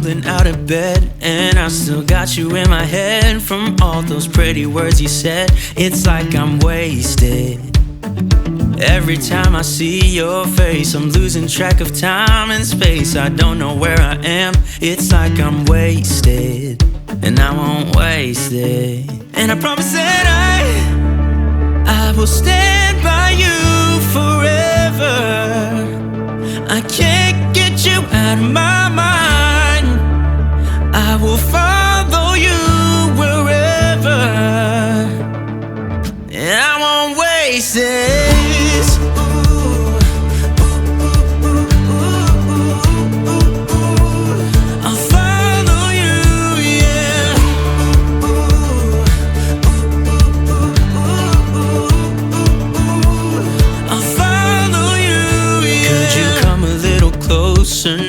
stumbling out of bed, and I still got you in my head from all those pretty words you said. It's like I'm wasted. Every time I see your face, I'm losing track of time and space. I don't know where I am. It's like I'm wasted, and I won't waste it. And I promise that I will stand by you forever. I can't get you out of my mind. I will follow you wherever, and I won't waste it.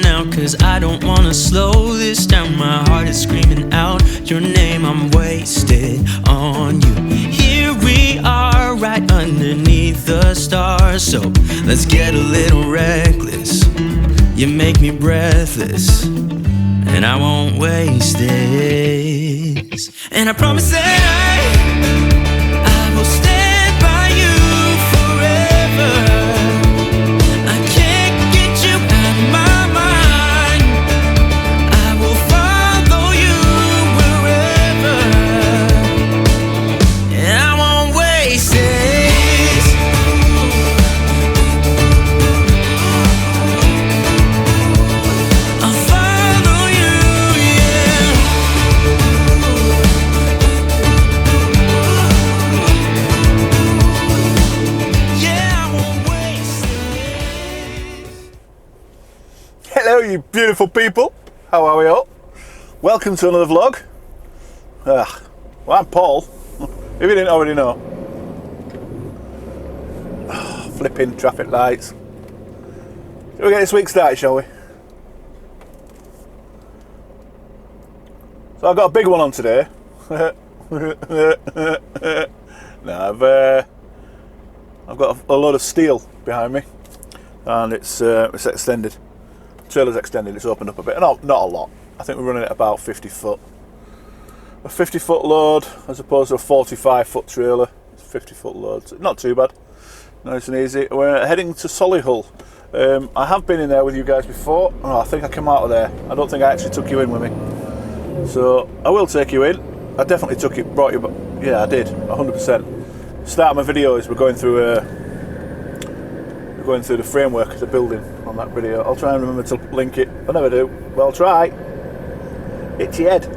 Now, cause I don't wanna slow this down. My heart is screaming out your name. I'm wasted on you. Here we are, right underneath the stars. So let's get a little reckless. You make me breathless, and I won't waste this. And I promise that I will stand by you forever. Hello you beautiful people, how are we all? Welcome to another vlog. Well, I'm Paul, if you didn't already know. Flipping traffic lights. Shall we get this week started, shall we? So I've got a big one on today. Now I've got a load of steel behind me, and it's extended. Trailer's extended, it's opened up a bit. Not a lot. I think we're running at about 50 foot. A 50 foot load as opposed to a 45 foot trailer. It's 50 foot load. So not too bad. Nice and easy. We're heading to Solihull. I have been in there with you guys before. Oh, I think I came out of there. I don't think I actually took you in with me. So I will take you in. I definitely brought you, but yeah, I did, 100%. Start of my video is we're going through the framework of the building on that video. I'll try and remember to link it. I never do, but I'll try. Itchy head.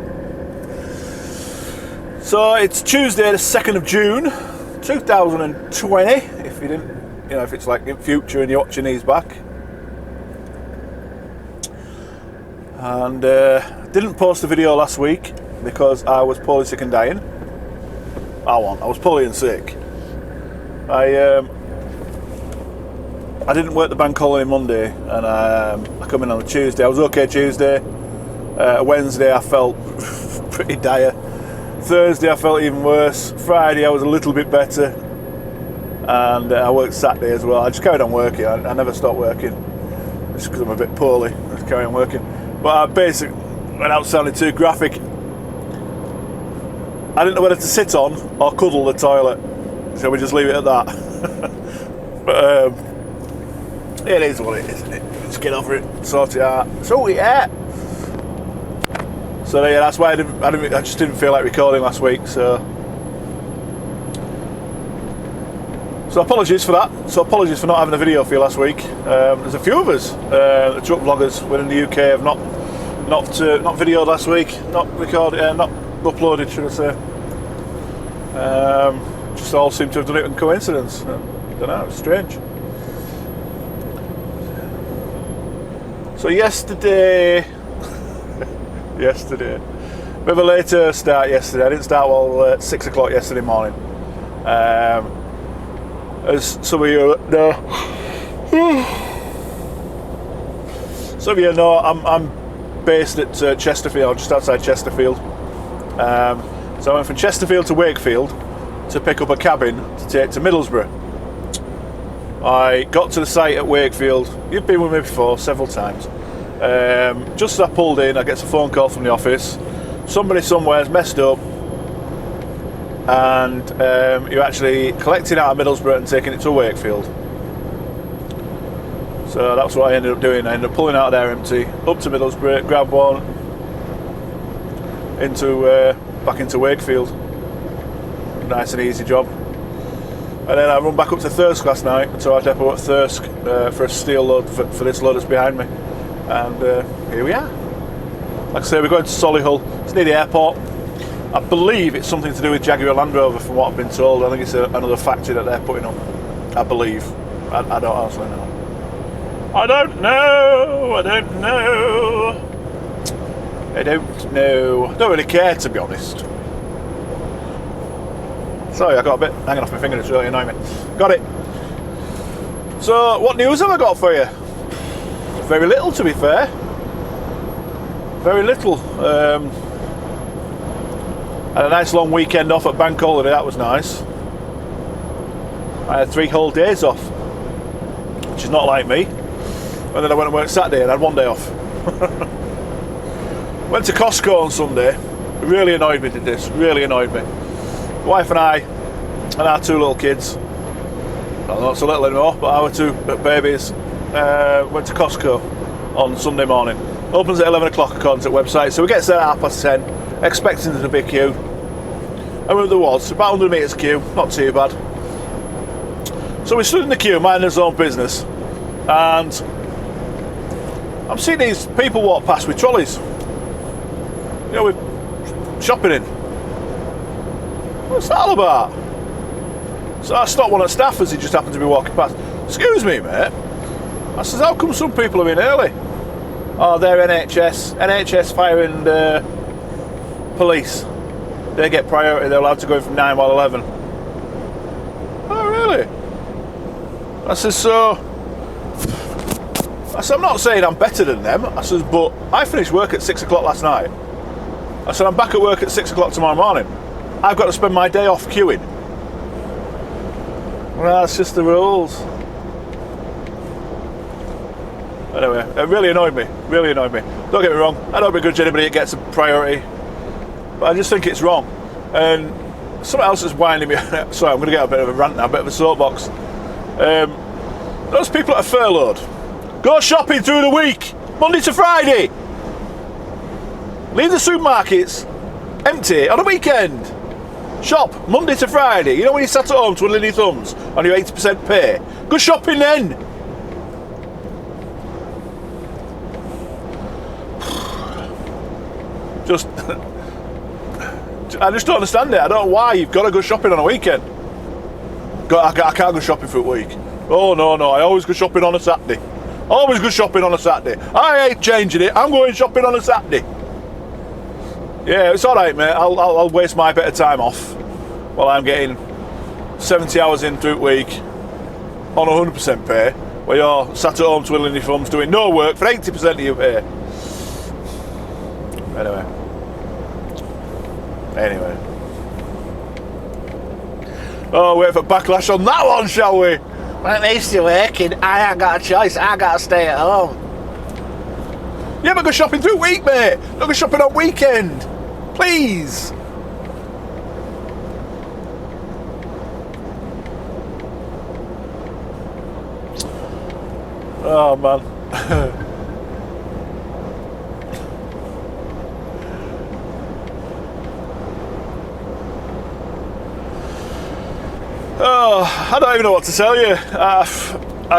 So it's Tuesday the 2nd of June 2020, if you didn't, if it's like in future and you're watching these back. And didn't post a video last week because I was poorly, sick and dying. I was poorly and sick. I didn't work the bank holiday Monday, and I come in on a Tuesday. I was okay Tuesday. Wednesday I felt pretty dire. Thursday I felt even worse. Friday I was a little bit better, and I worked Saturday as well. I just carried on working. I never stopped working, just because I'm a bit poorly. I just carry on working. But I basically, without sounding too graphic, I didn't know whether to sit on or cuddle the toilet. Shall we just leave it at that? But it is what it is, isn't it? Just get over it, sort it out. So yeah. So yeah, that's why I just didn't feel like recording last week. So apologies for that. So apologies for not having a video for you last week. There's a few of us, the truck vloggers within the UK, have not videoed last week, not recorded, not uploaded, should I say. Just all seem to have done it in coincidence. I don't know, it's strange. So yesterday, bit of a later start yesterday. I didn't start till 6 o'clock yesterday morning. As some of you know, I'm based at Chesterfield, just outside Chesterfield. So I went from Chesterfield to Wakefield to pick up a cabin to take to Middlesbrough. I got to the site at Wakefield. You've been with me before several times. Just as I pulled in, I get a phone call from the office. Somebody somewhere's messed up, and you're actually collecting out of Middlesbrough and taking it to Wakefield. So that's what I ended up doing. I ended up pulling out there empty, up to Middlesbrough, grab one, back into Wakefield. Nice and easy job. And then I run back up to Thirsk last night, to our depot at Thirsk for a steel load for this load that's behind me. And here we are. Like I say, we're going to Solihull. It's near the airport. I believe it's something to do with Jaguar Land Rover, from what I've been told. I think it's another factory that they're putting up. I believe. I don't honestly know. I don't know. Don't really care, to be honest. Sorry, I got a bit hanging off my finger. It's really annoying me. Got it. So, what news have I got for you? Very little, to be fair. Very little. Had a nice long weekend off at bank holiday. That was nice. I had 3 whole days off, which is not like me. And then I went and worked Saturday and had 1 day off. Went to Costco on Sunday. It really annoyed me, did this. Really annoyed me. My wife and I and our 2 little kids, well, not so little anymore, but our 2 babies, went to Costco on Sunday morning. Opens at 11 o'clock according to the website, so we get there at 10:30, expecting there to be a queue. And there was about 100 metres queue, not too bad. So we stood in the queue, minding his own business, and I'm seeing these people walk past with trolleys, you know, with shopping in. What's that all about? So I stopped one at staff as he just happened to be walking past. Excuse me, mate. I says, how come some people are in early? Oh, they're NHS fire and police. They get priority. They're allowed to go in from 9 while 11. Oh, really? I says, I'm not saying I'm better than them. I says, but I finished work at 6 o'clock last night. I said, I'm back at work at 6 o'clock tomorrow morning. I've got to spend my day off queuing. Well, that's just the rules. Anyway, it really annoyed me. Really annoyed me. Don't get me wrong. I don't begrudge anybody that gets a priority, but I just think it's wrong. And something else is winding me. Sorry, I'm going to get a bit of a rant now, a bit of a soapbox. Those people at a furloughed, go shopping through the week, Monday to Friday. Leave the supermarkets empty on a weekend. Shop Monday to Friday. You know when you sat at home twiddling your thumbs on your 80% pay? Go shopping then. I just don't understand it. I don't know why you've got to go shopping on a weekend. I can't go shopping for a week. Oh no, I always go shopping on a Saturday. Always go shopping on a Saturday. I ain't changing it. I'm going shopping on a Saturday. Yeah, it's alright, mate. I'll waste my bit of time off while I'm getting 70 hours in through the week on 100% pay, where you're sat at home twiddling your thumbs doing no work for 80% of your pay. Anyway. Oh, wait for backlash on that one, shall we? When it needs to working, I ain't got a choice. I got to stay at home. Yeah, but go shopping through week, mate. Don't go shopping on weekend. Please. Oh, man. Oh, I don't even know what to tell you. I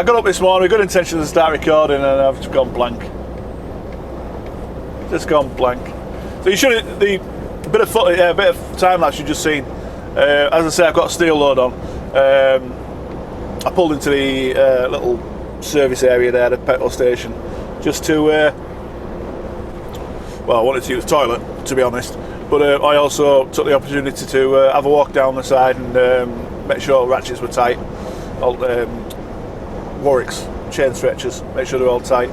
got up this morning with good intentions to start recording, and I've just gone blank. Just gone blank. So you should the bit of time lapse you've just seen. As I say, I've got a steel load on. I pulled into the little service area there, the petrol station, just to. I wanted to use the toilet, to be honest, but I also took the opportunity to have a walk down the side and make sure all ratchets were tight. All Warwick's chain stretchers, make sure they're all tight.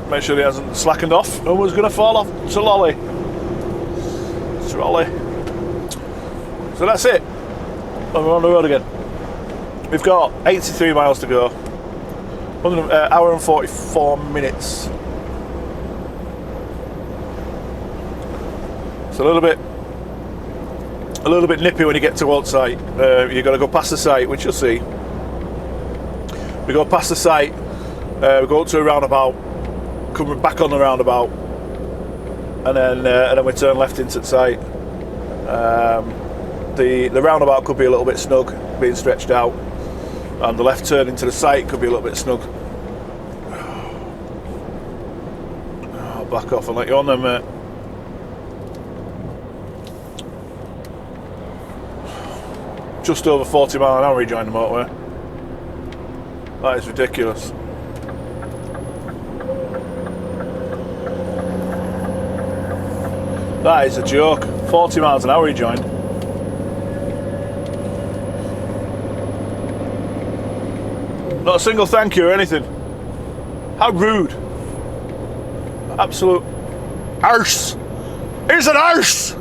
Make sure he hasn't slackened off and was going to fall off to lolly. Trolley. So that's it. And we're on the road again. We've got 83 miles to go. Hour and 44 minutes. It's a little bit nippy when you get towards site. You've got to go past the site, which you'll see. We go past the site, we go up to a roundabout, come back on the roundabout, and then we turn left into the site. The roundabout could be a little bit snug, being stretched out, and the left turn into the site could be a little bit snug. I'll back off and let you on then, mate. Just over 40 mile an hour rejoin the motorway. That is ridiculous. That is a joke. 40 miles an hour rejoined. Not a single thank you or anything. How rude. Absolute arse. He's an arse!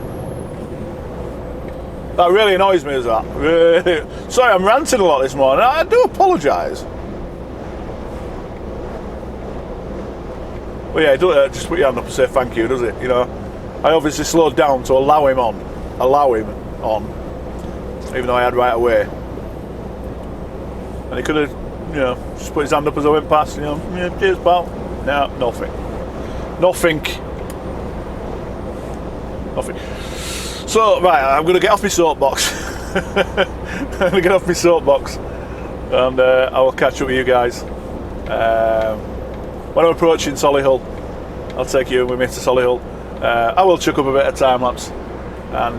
That really annoys me, is that? Really. Sorry, I'm ranting a lot this morning. I do apologise. Well, yeah, just put your hand up and say thank you, does it? You know, I obviously slowed down to allow him on, even though I had right away. And he could have, you know, just put his hand up as I went past. You know, yeah, cheers, pal. No, nothing. So, right, I'm going to get off my soapbox. I'm going to get off my soapbox, and I will catch up with you guys. When I'm approaching Solihull, I'll take you with me to Solihull. I will chuck up a bit of time lapse and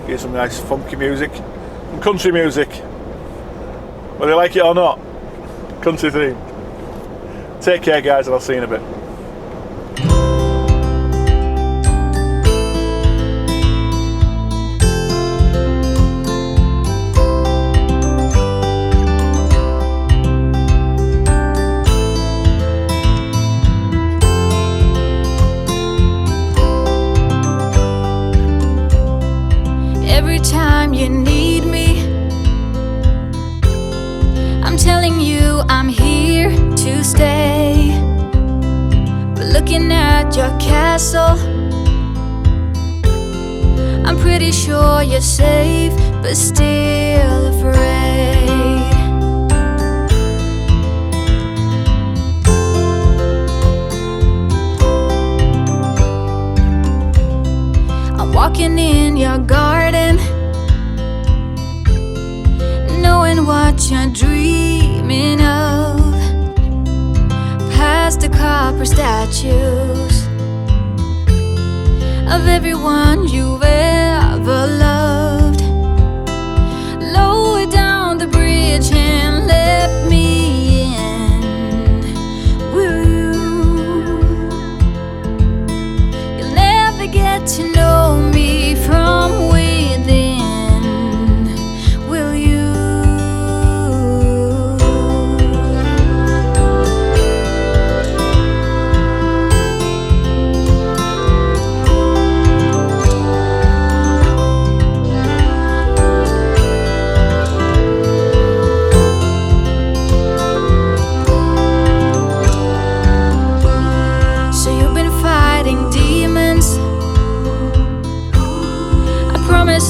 get some nice funky music, some country music, whether you like it or not. Country theme. Take care, guys, and I'll see you in a bit. You need me, I'm telling you I'm here to stay. But looking at your castle, I'm pretty sure you're safe, but still afraid. I'm walking in your garden, knowing what you're dreaming of, past the copper statues of everyone you've ever loved. Lower down the bridge and let me in. Will you? You'll never get to know me from within.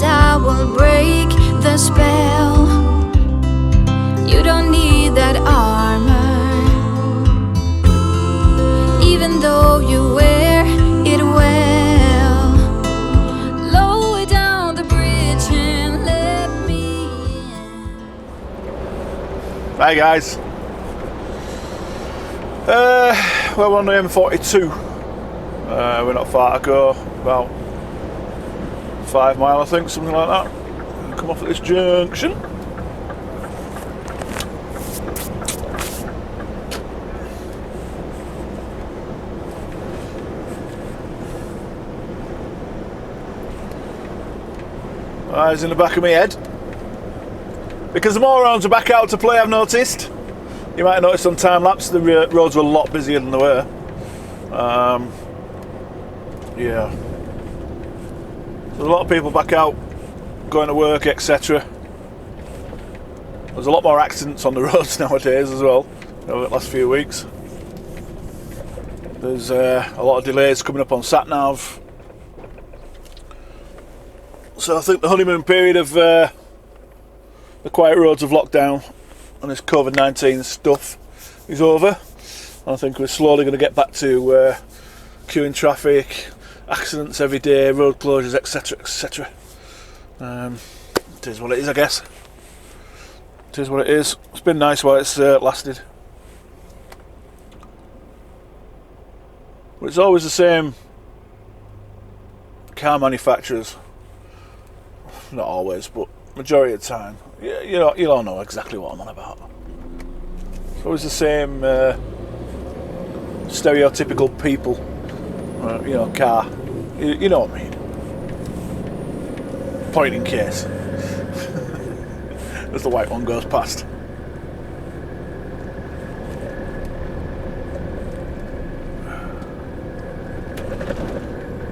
I will break the spell. You don't need that armor, even though you wear it well. Lower down the bridge and let me in. Hi guys. Well, we're on the M42. We're not far to go, about 5 mile, I think, something like that. Come off at this junction. Eyes in the back of my head. Because the morons are back out to play, I've noticed. You might have noticed on time lapse the roads were a lot busier than they were. Yeah. There's a lot of people back out going to work, etc. There's a lot more accidents on the roads nowadays as well. over the last few weeks. There's a lot of delays coming up on sat-nav. So I think the honeymoon period of the quiet roads of lockdown and this COVID-19 stuff is over. And I think we're slowly going to get back to queuing traffic, accidents every day, road closures, etc, etc. It is what it is, I guess. It is what it is. It's been nice while it's lasted. But it's always the same car manufacturers. Not always, but majority of the time. You'll all know exactly what I'm on about. It's always the same stereotypical people. Car. You know what I mean. Point in case. As the white one goes past.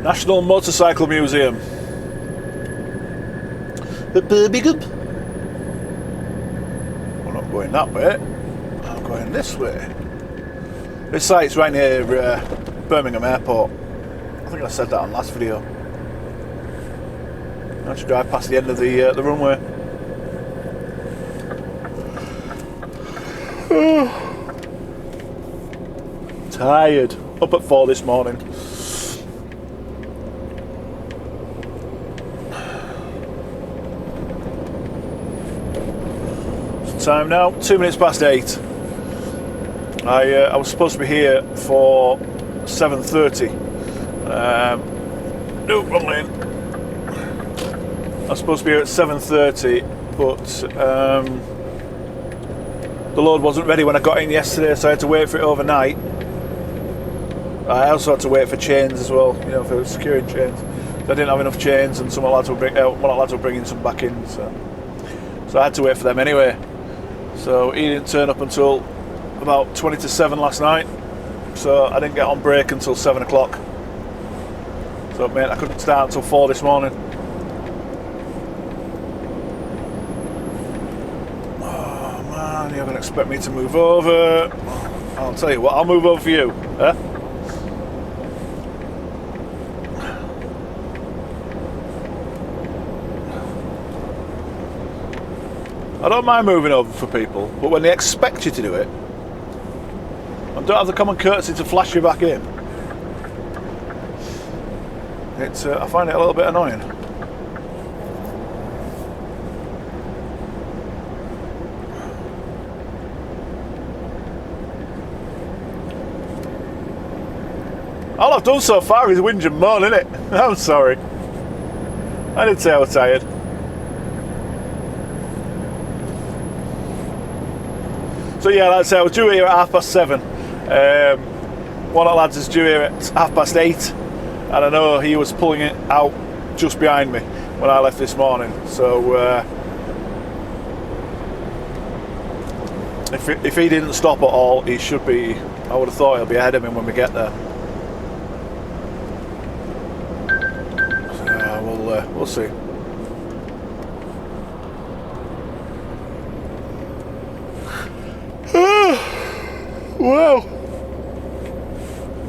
National Motorcycle Museum. Big up. I'm not going that way. I'm going this way. This site's right near Birmingham Airport. I think I said that on last video. I should drive past the end of the runway. Tired. Up at 4 this morning. Time now, 2 minutes past 8. I was supposed to be here for 7:30. No, wrong lane. I was supposed to be here at 7:30, but the load wasn't ready when I got in yesterday, so I had to wait for it overnight. I also had to wait for chains as well, for securing chains. So I didn't have enough chains, and one of the lads were bringing some back in, so I had to wait for them anyway. So he didn't turn up until about 20 to 7 last night, so I didn't get on break until 7 o'clock. So it meant I couldn't start until 4 this morning. Oh man, you're going to expect me to move over. I'll tell you what, I'll move over for you. Huh? I don't mind moving over for people, but when they expect you to do it and don't have the common courtesy to flash you back in, I find it a little bit annoying. All I've done so far is whinge and moan, innit? I'm sorry. I didn't say I was tired. So yeah, like I say, I was due here at 7:30. One of the lads is due here at 8:30, and I know he was pulling it out just behind me when I left this morning. So if he didn't stop at all, he should be. I would have thought he'll be ahead of him when we get there. So we'll see.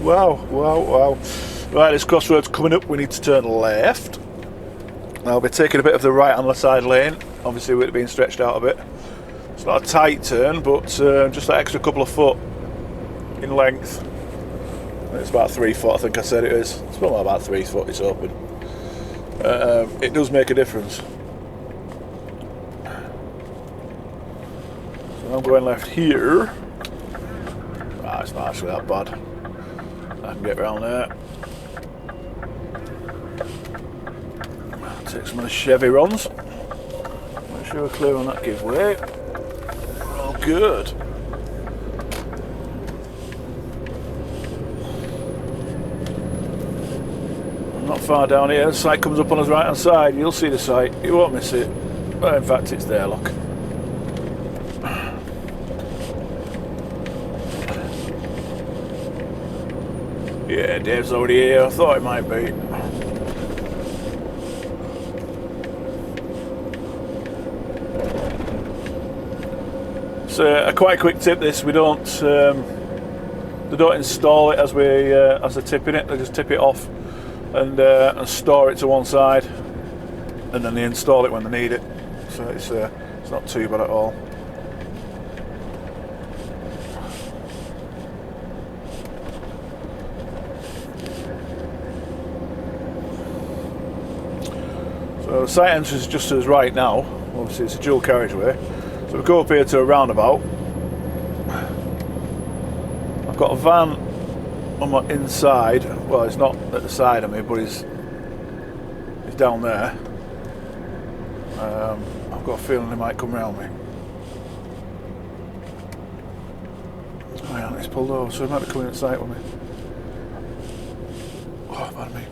Wow. Right, this crossroad's coming up. We need to turn left. I'll be taking a bit of the right on the side lane, obviously with it being stretched out a bit. It's not a tight turn, but just that extra couple of foot in length. It's about 3 foot, I think I said it is. It's probably about 3 foot, it's open. It does make a difference. So I'm going left here. It's not actually that bad. I can get around there. Take some of the Chevy runs. Make sure we're clear on that give way. We're all good. I'm not far down here. The site comes up on his right hand side. You'll see the site. You won't miss it. Well, in fact, it's there, look. Yeah, Dave's already here. I thought it might be. So a quite quick tip. This they don't install it as they're tipping it. They just tip it off and store it to one side, and then they install it when they need it. So it's not too bad at all. So the site entrance is just to the right now. Obviously it's a dual carriageway. So we go up here to a roundabout. I've got a van on my inside. Well, it's not at the side of me, but he's down there. I've got a feeling he might come round me. Oh yeah, he's pulled over, so he might be coming inside with me. Oh, pardon me.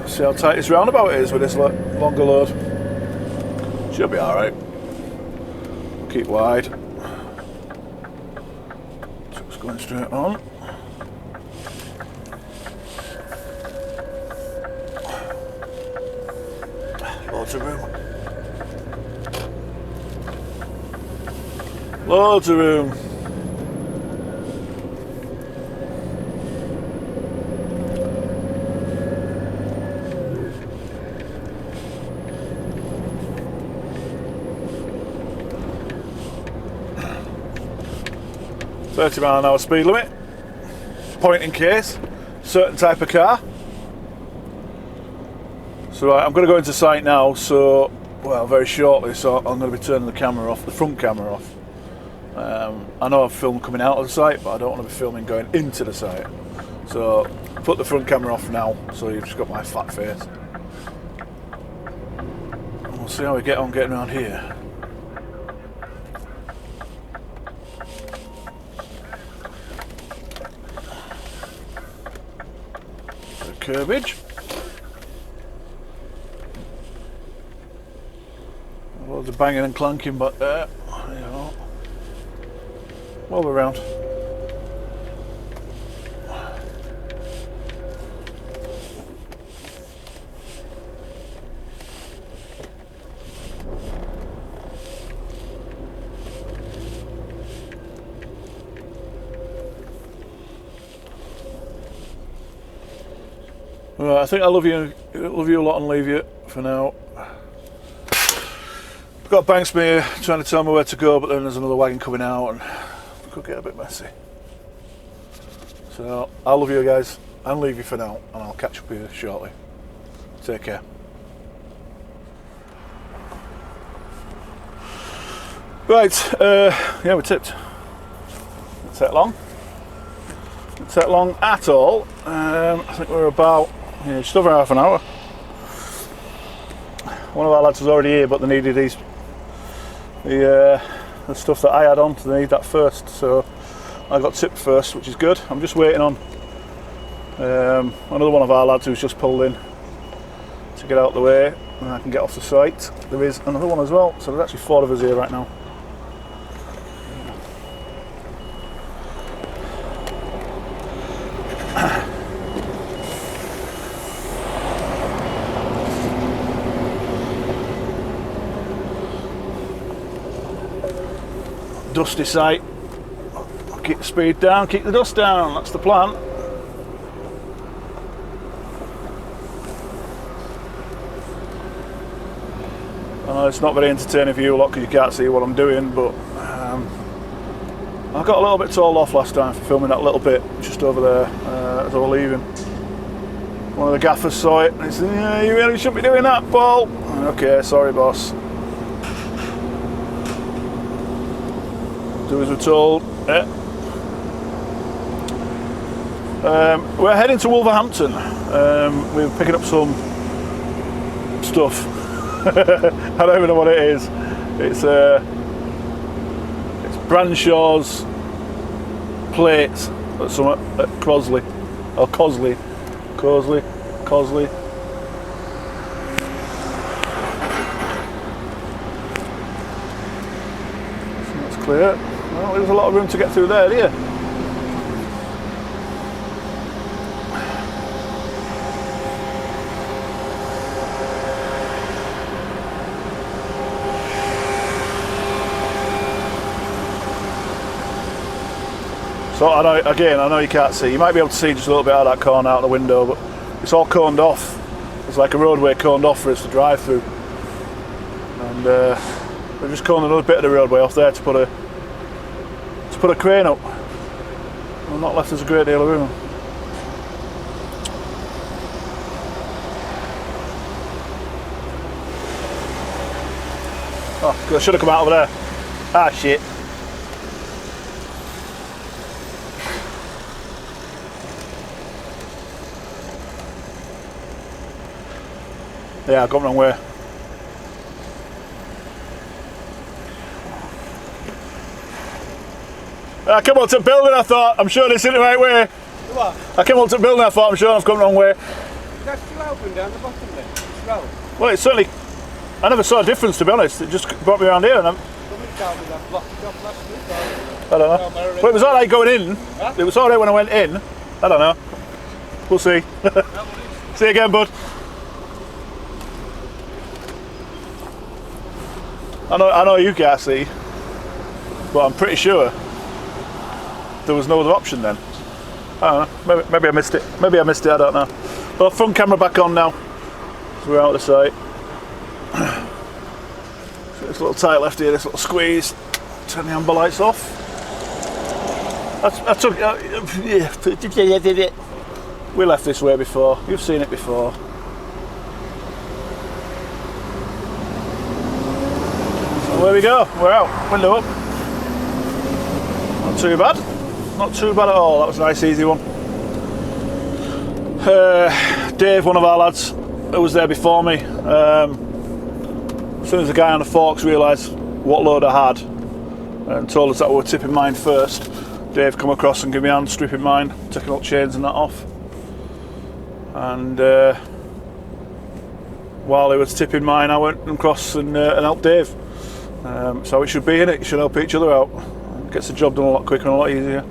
See how tight this roundabout is with this longer load. Should be alright. Keep wide. So it's going straight on. Loads of room. Loads of room. £30 speed limit, point in case, certain type of car. So I'm going to go into site now, so, well, very shortly, so I'm going to be turning the camera off, the front camera off. I know I've filmed coming out of the site, but I don't want to be filming going into the site. So put the front camera off now, so you've just got my fat face. And we'll see how we get on getting around here. Curbage. Loads of banging and clunking, but you know, while we're around. Right, I think I love you a lot and leave you for now. I've got Banksman here trying to tell me where to go, but then there's another wagon coming out and it could get a bit messy. So I'll love you guys and leave you for now, and I'll catch up with you shortly. Take care. Right, yeah, we tipped. Didn't take long. Didn't take long at all. I think we're about just over half an hour. One of our lads was already here, but they needed the stuff that I had on, so they need that first. So I got tipped first, which is good. I'm just waiting on another one of our lads who's just pulled in to get out of the way, and I can get off the site. There is another one as well, so there's actually 4 of us here right now. Dusty site. Keep the speed down, keep the dust down, that's the plan. I know it's not very entertaining for you lot because you can't see what I'm doing, but I got a little bit told off last time for filming that little bit just over there as I was leaving. One of the gaffers saw it and he said, "Yeah, you really shouldn't be doing that, Paul." Okay, sorry boss. Do as we're told. Yeah. We're heading to Wolverhampton. We're picking up some stuff. I don't even know what it is. It's Branshaw's plates at Crosley or Cosley. So that's clear. Well, there's a lot of room to get through there, do you? So I know you can't see. You might be able to see just a little bit out of that corner out the window, but it's all coned off. It's like a roadway coned off for us to drive through. And we've just coned another bit of the roadway off there to put a crane up. Well, not left us a great deal of room. Oh, I should have come out over there. Ah, shit. Yeah, I've gone the wrong way. I came up to the building, I thought, I'm sure this isn't the right way. What? I came up to the building, I thought, I'm sure I've gone the wrong way. Is that still open down the bottom there? Slow. Well, it's certainly, I never saw a difference, to be honest. It just brought me around here and Somebody told me that blocked it off last week. I don't know. Well, it was alright going in. Huh? It was alright when I went in. I don't know. We'll see. See you again, bud. I know you can't see, but I'm pretty sure there was no other option then. I don't know. Maybe I missed it. Maybe I missed it. I don't know. Well, front camera back on now. So we're out of the sight. So this little tight left here. This little squeeze. Turn the amber lights off. I took. Yeah. We left this way before. You've seen it before. So there we go. We're out. Window up. Not too bad. Not too bad at all. That was a nice, easy one. Dave, one of our lads, who was there before me. As soon as the guy on the forks realised what load I had and told us that we were tipping mine first, Dave come across and gave me a hand stripping mine, taking all chains and that off. And while he was tipping mine, I went across and helped Dave. So it should be, innit? You should help each other out. Gets the job done a lot quicker and a lot easier.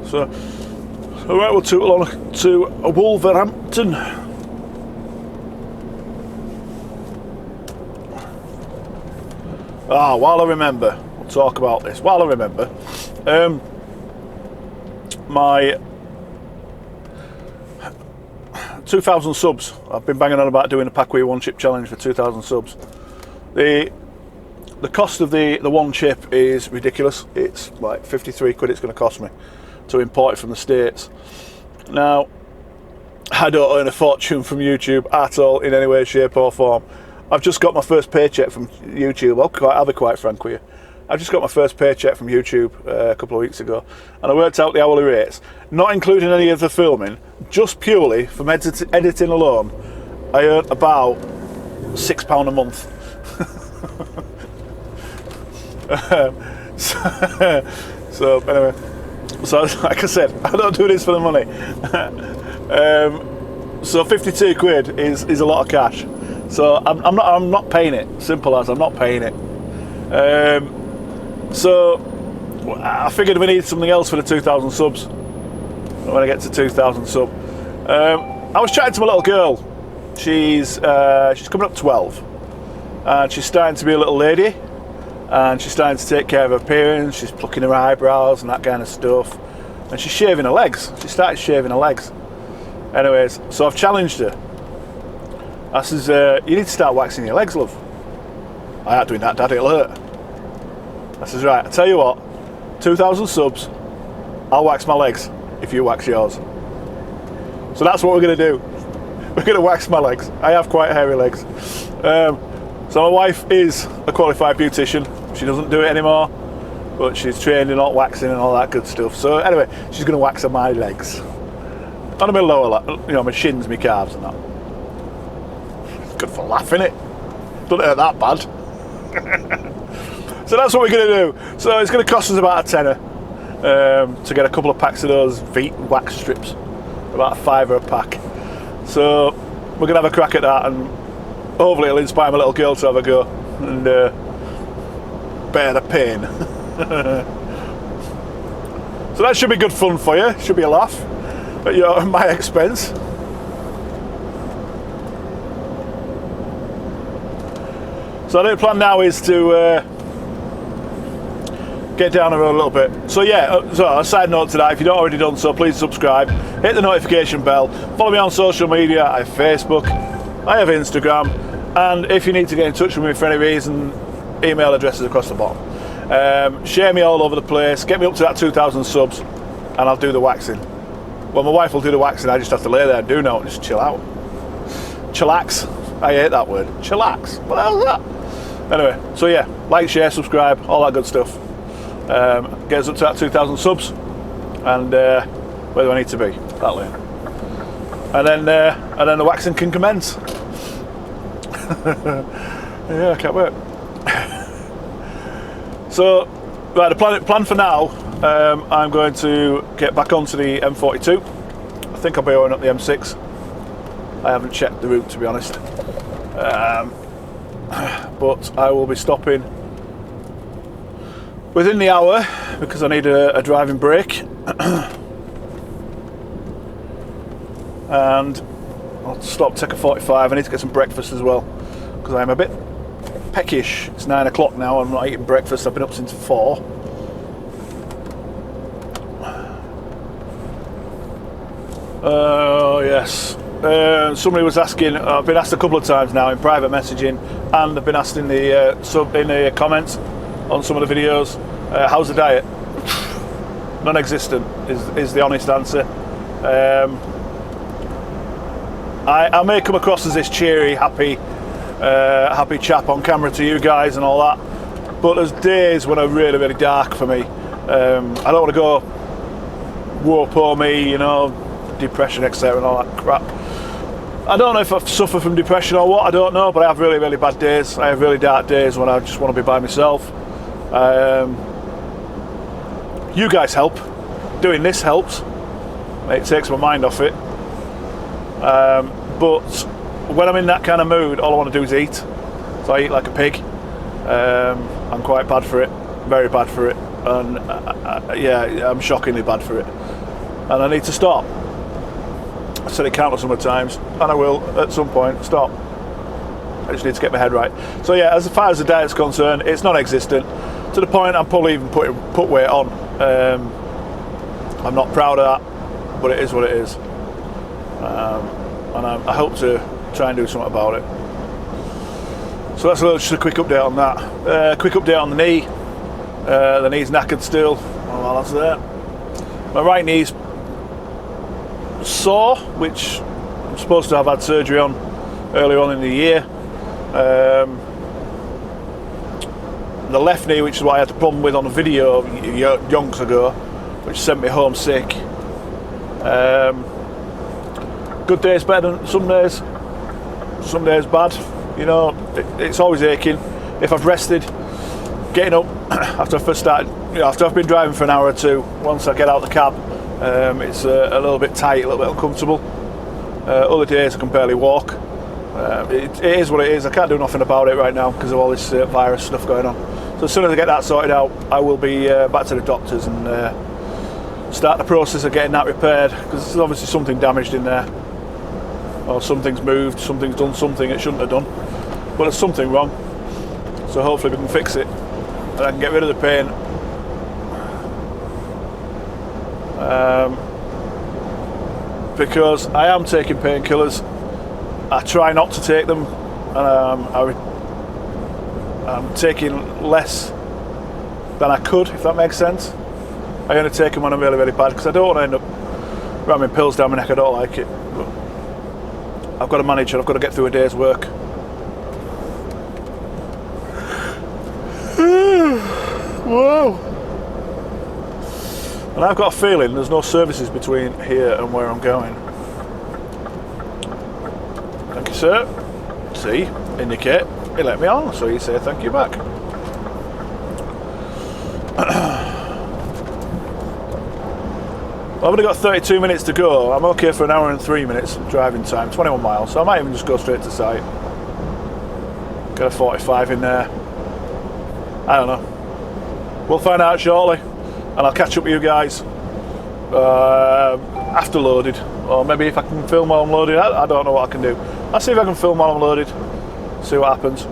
So right, we'll toot along to Wolverhampton. While I remember, we'll talk about this. While I remember, my 2,000 subs. I've been banging on about doing a Packwee one chip challenge for 2,000 subs. The cost of the one chip is ridiculous. It's like 53 quid it's going to cost me to import it from the States. Now, I don't earn a fortune from YouTube at all in any way, shape or form. I've just got my first paycheck from YouTube. I'll be quite frank with you. I just got my first paycheck from YouTube a couple of weeks ago, and I worked out the hourly rates, not including any of the filming, just purely from editing alone. I earned about £6 a month. So anyway, so like I said, I don't do this for the money. So 52 quid is a lot of cash. So I'm not paying it. Simple as, I'm not paying it. So I figured we need something else for the 2,000 subs. When I get to 2,000 sub, I was chatting to my little girl. She's coming up 12, and she's starting to be a little lady, and she's starting to take care of her appearance. She's plucking her eyebrows and that kind of stuff, and she's shaving her legs. She started shaving her legs. Anyways, so I've challenged her. I says, you need to start waxing your legs, love. I ain't doing that, Dad, it'll hurt. I says, right, I tell you what, 2,000 subs, I'll wax my legs if you wax yours. So that's what we're going to do. We're going to wax my legs. I have quite hairy legs. So my wife is a qualified beautician. She doesn't do it anymore, but she's trained in all waxing and all that good stuff. So anyway, she's going to wax on my legs. On my lower, my shins, my calves and that. It's good for laughing, it. Doesn't hurt that bad. So that's what we're going to do. So it's going to cost us about a tenner to get a couple of packs of those Veet wax strips, about £5 a pack. So we're going to have a crack at that, and hopefully it'll inspire my little girl to have a go and bear the pain. So that should be good fun for you. Should be a laugh at my expense. So the plan now is to get down the road a little bit. So yeah, so a side note to that, if you don't already done so, please subscribe, hit the notification bell, follow me on social media. I have Facebook, I have Instagram, and if you need to get in touch with me for any reason, email addresses across the bottom. Share me all over the place, get me up to that 2,000 subs, and I'll do the waxing. Well, my wife will do the waxing, I just have to lay there and do nothing, just chill out. Chillax. I hate that word. Chillax. What the hell is that? Anyway, so yeah, like, share, subscribe, all that good stuff. Get us up to that 2,000 subs, and where do I need to be? That lane. And then the waxing can commence. Yeah, I can't wait. So, right, the plan for now, I'm going to get back onto the M42. I think I'll be going up the M6. I haven't checked the route, to be honest. But I will be stopping within the hour because I need a driving break. And I'll stop, take a 45. I need to get some breakfast as well because I'm a bit peckish. It's 9 o'clock now. I'm not eating breakfast. I've been up since 4. Oh yes. Somebody was asking. I've been asked a couple of times now in private messaging, and I've been asked in the in the comments on some of the videos. How's the diet? Non-existent is the honest answer. I may come across as this cheery, happy chap on camera to you guys and all that, but there's days when are really, really dark for me. I don't want to go, woe poor me, you know, depression, etc. and all that crap. I don't know if I suffer from depression or what, I don't know, but I have really, really bad days. I have really dark days when I just want to be by myself. You guys help. Doing this helps. It takes my mind off it. But when I'm in that kind of mood, all I want to do is eat. So I eat like a pig. I'm quite bad for it, very bad for it, and yeah, I'm shockingly bad for it. And I need to stop. I said it countless number of times, and I will at some point stop. I just need to get my head right. So yeah, as far as the diet's concerned, it's non-existent. To the point I'm probably even put weight on. I'm not proud of that, but it is what it is. And I hope to try and do something about it. So that's just a quick update on that. Quick update on the knee. The knee's knackered still. Well, that's there. My right knee's sore, which I'm supposed to have had surgery on earlier on in the year. The left knee, which is what I had the problem with on a video yonks ago, which sent me home sick. Good days better than some days bad. You know, it's always aching. If I've rested, getting up after I first started, you know, after I've been driving for an hour or two, once I get out of the cab, it's a little bit tight, a little bit uncomfortable. Other days I can barely walk. It is what it is. I can't do nothing about it right now because of all this virus stuff going on. So as soon as I get that sorted out, I will be back to the doctors and start the process of getting that repaired, because there's obviously something damaged in there, or something's moved, something's done something it shouldn't have done, but there's something wrong. So hopefully we can fix it and I can get rid of the pain. Because I am taking painkillers. I try not to take them, and I'm taking less than I could, if that makes sense. I only take them when I'm really, really bad, because I don't want to end up ramming pills down my neck. I don't like it. But I've got to manage it. I've got to get through a day's work. Whoa! And I've got a feeling there's no services between here and where I'm going. Thank you, sir. See, indicate. He let me on, so you say thank you back. I've only got 32 minutes to go. I'm okay for an hour and 3 minutes driving time, 21 miles, so I might even just go straight to site. Get a 45 in there. I don't know. We'll find out shortly, and I'll catch up with you guys after loaded, or maybe if I can film while I'm loaded. I don't know what I can do. I'll see if I can film while I'm loaded, see what happens,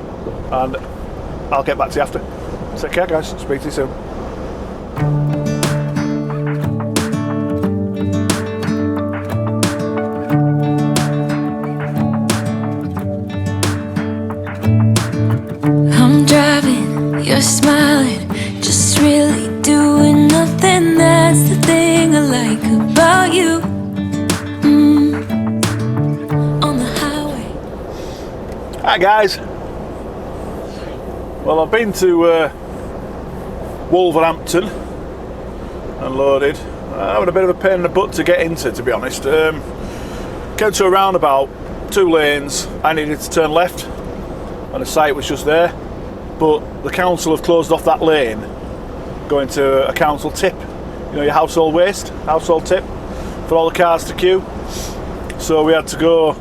and I'll get back to you after. Take care, guys. Speak to you soon. Hi guys. Well, I've been to Wolverhampton and loaded. I had a bit of a pain in the butt to get into, to be honest. Came to a roundabout, 2 lanes. I needed to turn left, and the site was just there. But the council have closed off that lane, going to a council tip. You know, your household waste, household tip, for all the cars to queue. So we had to go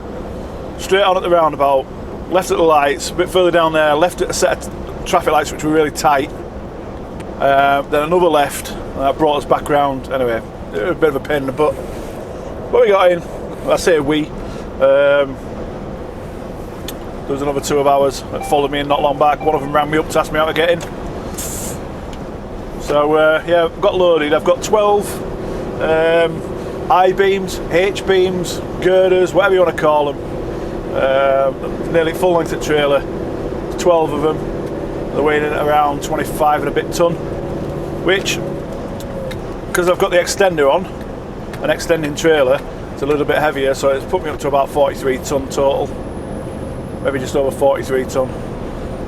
straight on at the roundabout, left at the lights, a bit further down there, left at a set of traffic lights which were really tight. Then another left, and that brought us back round. Anyway, it was a bit of a pain in the butt. But we got in. I say we. There was another 2 of ours that followed me in not long back. One of them ran me up to ask me how to get in. So yeah, got loaded. I've got 12 I-beams, H-beams, girders, whatever you want to call them. Nearly full length of trailer. 12 of them. They're weighing in at around 25 and a bit ton. Which, because I've got the extender on, an extending trailer, it's a little bit heavier, so it's put me up to about 43 ton total. Maybe just over 43 ton.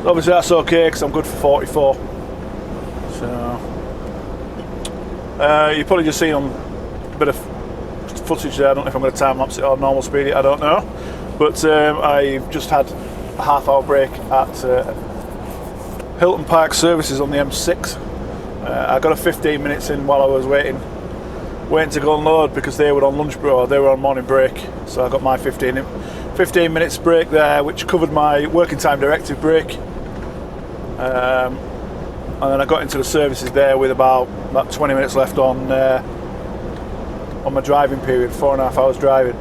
Obviously that's okay because I'm good for 44. So you've probably just seen a bit of footage there. I don't know if I'm going to time lapse it or normal speed it, I don't know. But I've just had a half-hour break at Hilton Park Services on the M6. I got a 15 minutes in while I was waiting to go and load because they were on lunch break, or they were on morning break. So I got my 15 minutes break there, which covered my working time directive break. And then I got into the services there with about 20 minutes left on my driving period, 4.5 hours driving.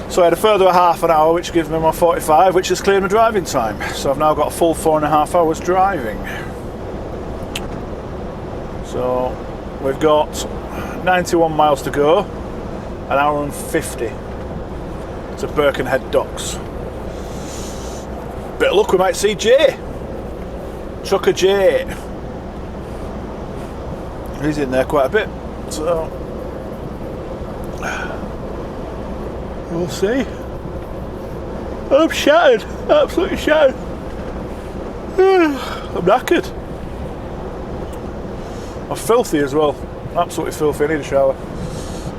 So I had a further half an hour, which gives me my 45, which has cleared my driving time. So I've now got a full 4.5 hours driving. So we've got 91 miles to go, an hour and 50 to Birkenhead docks. Bit of luck, we might see Jay. Trucker Jay. He's in there quite a bit, so we'll see. I'm shattered, absolutely shattered. I'm knackered. I'm filthy as well, absolutely filthy. I need a shower.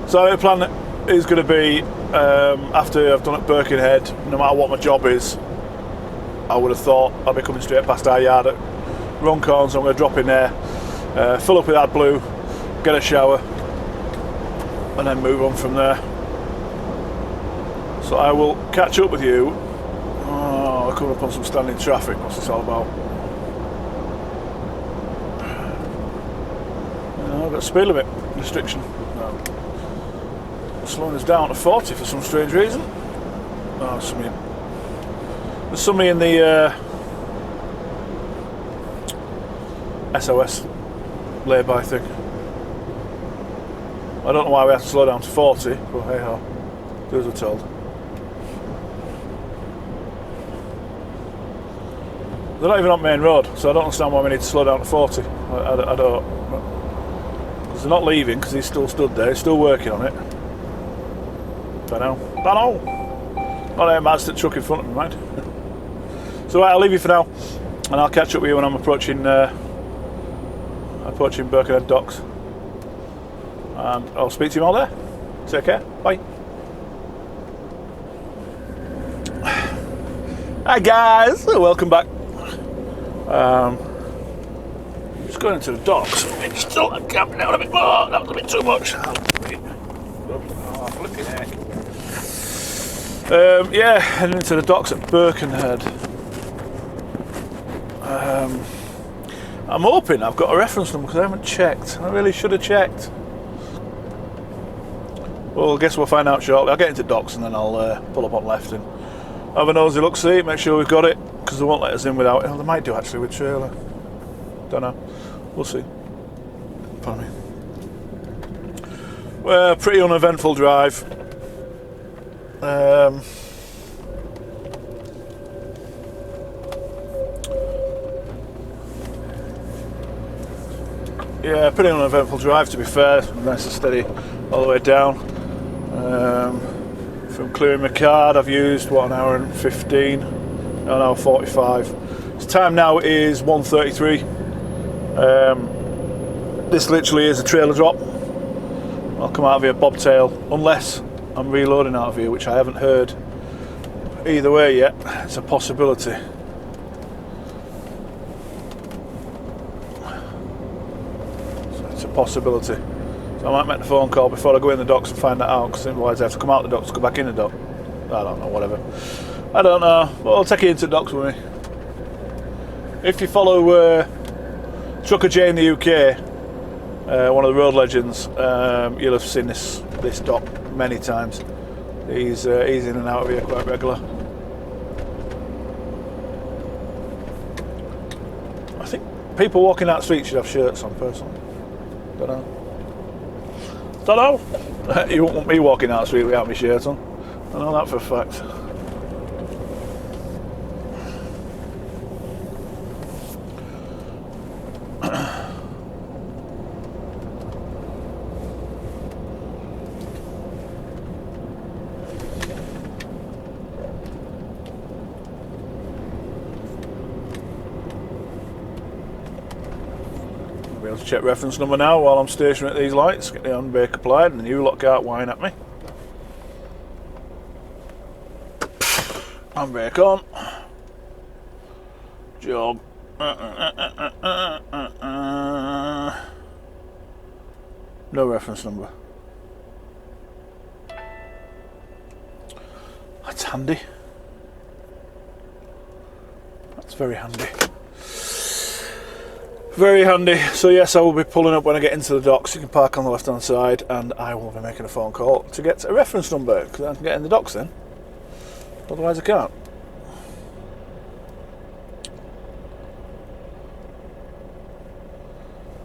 So the plan is going to be, after I've done at Birkenhead, no matter what my job is, I would have thought I'll be coming straight past our yard at Runcorn, so I'm going to drop in there, fill up with AdBlue, get a shower, and then move on from there. So I will catch up with you. Oh, I'm coming up on some standing traffic. What's this all about? I've got a speed limit restriction. No. Slowing us down to 40 for some strange reason. Oh, there's somebody in the SOS lay-by thing. I don't know why we have to slow down to 40, but hey ho, do as we're told. They're not even on main road, so I don't understand why we need to slow down to 40. I don't. Because they're not leaving, because he's still stood there, he's still working on it. Don't know. Not a mad stick truck in front of me, mind. So right, I'll leave you for now, and I'll catch up with you when I'm approaching Birkenhead docks. And I'll speak to you all there. Take care. Bye. Hi guys, welcome back. Just going into the docks. It's still camping down a bit more. That was a bit too much. Oh, flipping heck. Yeah, heading into the docks at Birkenhead. I'm hoping I've got a reference number because I haven't checked. I really should have checked. Well, I guess we'll find out shortly. I'll get into docks and then I'll pull up on left and have a nosy look, see, make sure we've got it, because they won't let us in without it. Well, they might do actually with trailer. Don't know. We'll see. Pardon me. Well, pretty uneventful drive. Yeah, pretty uneventful drive to be fair. Nice and steady all the way down. From clearing my card, I've used, what, an hour and 15. an hour 45. So time now is 1:33. This literally is a trailer drop. I'll come out of here bobtail, unless I'm reloading out of here, which I haven't heard either way yet. It's a possibility. So it's a possibility. So I might make the phone call before I go in the docks and find that out, because otherwise I have to come out the docks to go back in the dock. I don't know, whatever. I don't know, but I'll take you into the docks with me. If you follow Trucker J in the UK, one of the road legends, you'll have seen this dock many times. He's in and out of here quite regular. I think people walking out the street should have shirts on, personally. Don't know. You won't want me walking out the street without my shirt on. I know that for a fact. I'll be able to check reference number now while I'm stationary at these lights. Get the on-brake applied and the new lock can't whine at me. Handbrake on. Job. No reference number. That's handy. That's very handy. Very handy. So yes, I will be pulling up when I get into the docks. You can park on the left hand side and I will be making a phone call to get a reference number, because I can get in the docks then. Otherwise I can't.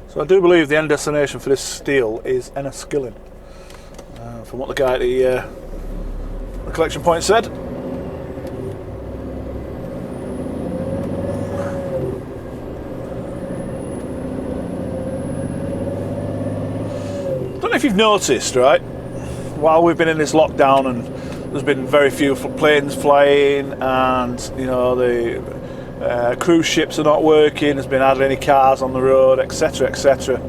So I do believe the end destination for this steel is Enniskillen, from what the guy at the collection point said. Don't know if you've noticed, right, while we've been in this lockdown and there's been very few planes flying, and you know the cruise ships are not working. There's been hardly any cars on the road, etc., etc.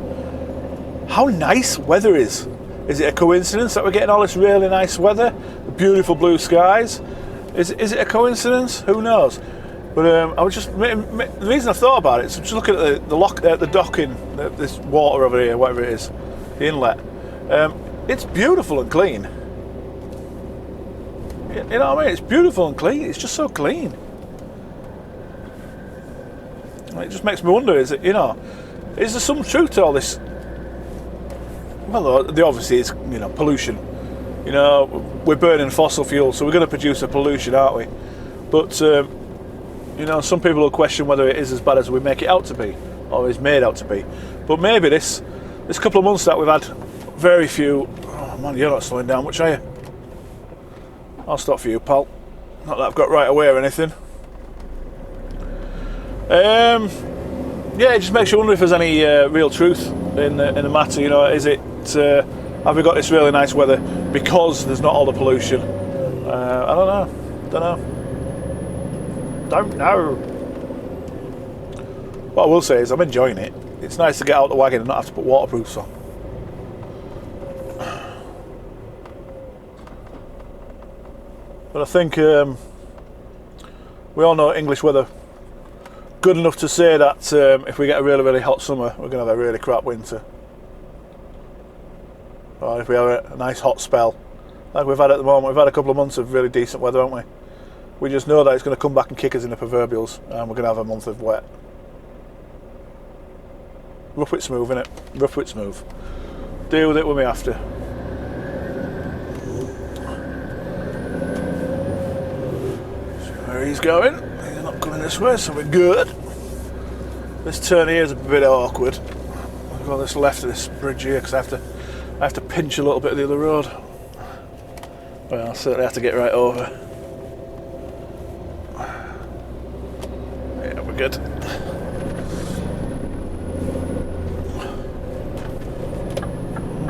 How nice weather is! Is it a coincidence that we're getting all this really nice weather, beautiful blue skies? Is it a coincidence? Who knows? But I was just the reason I thought about it is just looking at the docking, this water over here, whatever it is, the inlet. It's beautiful and clean. You know what I mean? It's beautiful and clean. It's just so clean. It just makes me wonder, is there some truth to all this? Well, there obviously is, pollution. We're burning fossil fuel, so we're going to produce a pollution, aren't we? But, some people will question whether it is as bad as we make it out to be, or is made out to be. But maybe this couple of months that we've had very few... Oh man, you're not slowing down much, are you? I'll stop for you, pal. Not that I've got right away or anything. Yeah, it just makes you wonder if there's any real truth in the matter. Is it? Have we got this really nice weather because there's not all the pollution? I don't know. What I will say is I'm enjoying it. It's nice to get out the wagon and not have to put waterproofs on. But I think we all know English weather good enough to say that if we get a really, really hot summer, we're going to have a really crap winter. Or if we have a nice hot spell, like we've had at the moment, we've had a couple of months of really decent weather, haven't we? We just know that it's going to come back and kick us in the proverbials, and we're going to have a month of wet. Rough with smooth, innit? Rough with smooth. Deal with it when we have to. Where he's going, he's not coming this way, so we're good. This turn here is a bit awkward. I've got this left of this bridge here because I have to pinch a little bit of the other road. Well, I'll certainly have to get right over. Yeah, we're good.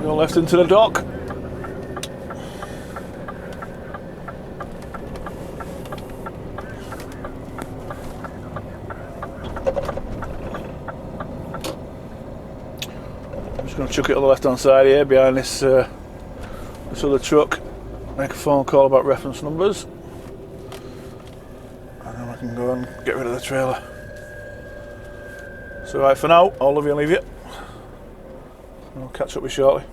Go left into the dock. chuck it on the left hand side here behind this other truck, make a phone call about reference numbers, and then I can go and get rid of the trailer. So right, for now, I'll love you and leave you. I'll catch up with you shortly.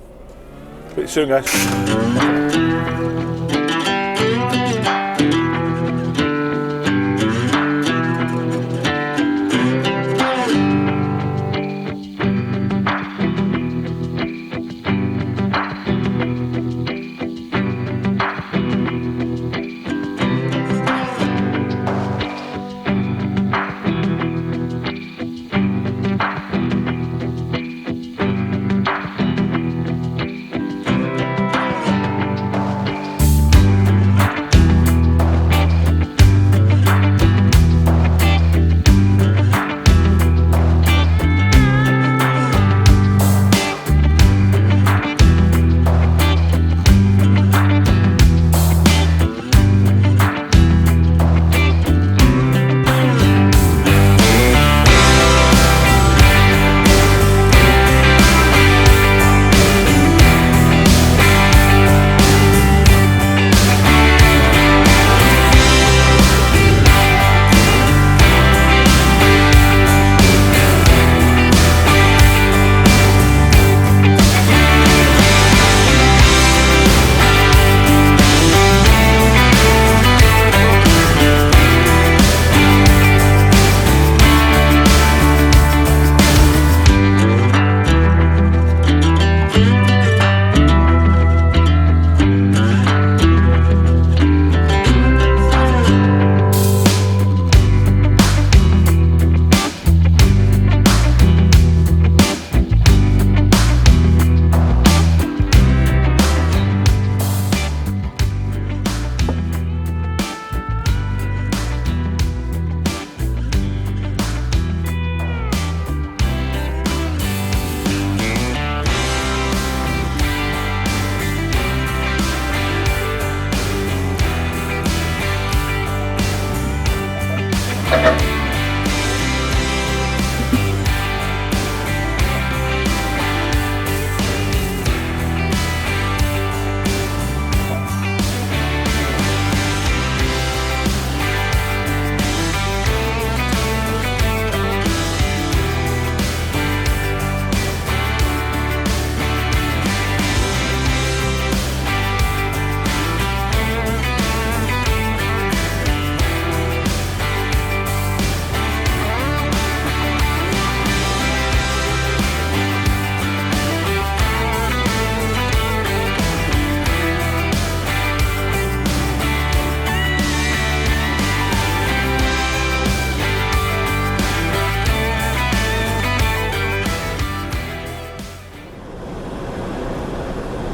Speak to you soon, guys.